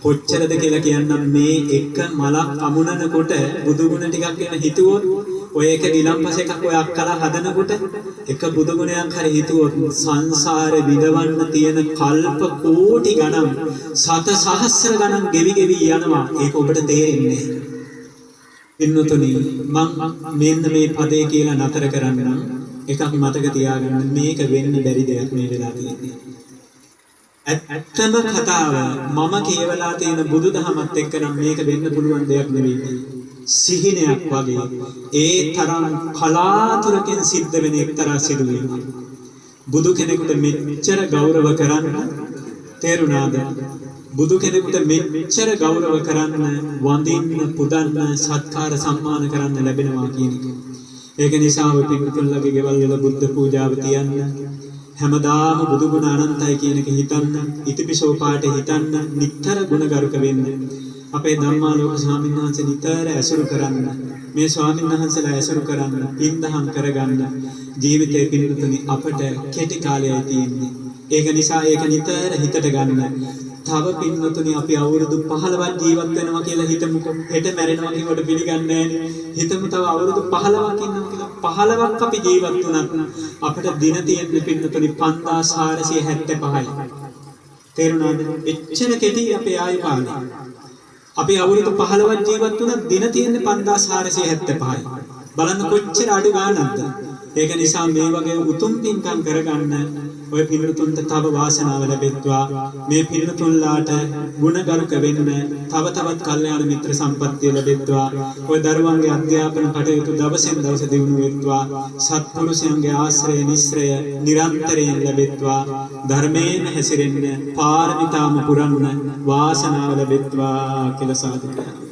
කොච්චරද කියලා කියන්නම් මේ එක මලක් අමුණනකොට බුදුගුණ ටිකක් ගැන හිතුවොත් ඔය එක ගිලම්පස එකක් ඔය අක්කලා හදනකොට එක බුදුගුණයක් හරි හිතුවොත් සංසාරේ විඳවන්න තියෙන කල්ප කෝටි ගණන් සත සහස්‍ර ගණන් ගෙවි ගෙවි යනවා. ඒක ඔබට තේරෙන්නේ නැහැ. පින්නතුනි මම මෙන්න මේ පදේ කියලා නතර කරන්න එකක් මතක තියාගන්න මේක වෙන්න බැරි දෙයක් මේ වෙලා තියෙන්නේ. ඇත්තම කතාව මම කියවලා තියෙන බුදුදහමත් එක්ක නම් මේක වෙන්න පුළුවන් දෙයක් නෙවෙයි. සිහිනයක් වගේ ඒ තරම් කලාතුරකින් සිද්ධ වෙන එක්තරා සිදුවීමක්. බුදු කෙනෙකුට මෙච්චර ගෞරව කරන්න තේරුණාද? බුදු කෙනෙකුට මෙච්චර ගෞරව කරන්න වඳින්න පුදන්න සත්කාර සම්මාන කරන්න ලැබෙනවා කියන එක. ඒක නිසා ඔය පිටුතුන්ලගේ ගෙවල් වල බුද්ධ පූජාව තියන්න හැමදාම බුදු ගුණ අනන්තයි කියන එක හිතන්න, ඉතිපිසෝ පාඨ හිතන්න, නිතර ගුණගරුක වෙන්න. අපේ ධම්මාලෝක ස්වාමීන් වහන්සේ නිතර ඇසුරු කරන්න. මේ ස්වාමීන් වහන්සේලා ඇසුරු කරන්න, පින්දහම් කරගන්න. ජීවිතේ පිළිතුරුනි අපට කෙටි කාලයයි තියෙන්නේ. ඒක නිසා ඒක නිතර හිතට ගන්න. තව පින්වතුනි අපි අවුරුදු 15ක් ජීවත් වෙනවා කියලා හිතමුකෝ. හෙට මැරෙනවා කියනකොට පිළිගන්නේ නැහැ. හිතමු තව අවුරුදු 15ක් ඉන්නවා කියලා. 15ක් අපි ජීවත් වුණත් අපිට දින තියෙන්නේ පින්වතුනි 5475යි. තේරුණාද? එච්චර කෙටි අපේ ආයු කාලය. අපි අවුරුදු 15ක් ජීවත් වුණත් දින තියෙන්නේ 5475යි. බලන්න කොච්චර අඩු ගානක්ද? ඒක නිසා මේ වගේ උතුම් පින්කම් කරගන්න ඔය පිළිතුන්ට තව වාසනාව ලැබෙත්වා. මේ පිළිතුන්ලාට ගුණගරුක වෙන්න තව තවත් කල්යාණ මිත්‍ර සම්පත්තිය ලැබෙත්වා. ඔය දරුවන්ගේ අධ්‍යාපන කටයුතු දවසෙන් දවස දියුණු වෙත්වා. සත්පුරුෂයන්ගේ ආශ්‍රය නිස්සරය නිරන්තරයෙන් ලැබෙත්වා. ධර්මයෙන් හැසිරෙන්න පාරමිතාම පුරන්න වාසනාව ලැබෙත්වා කියලා සාදු කරනවා.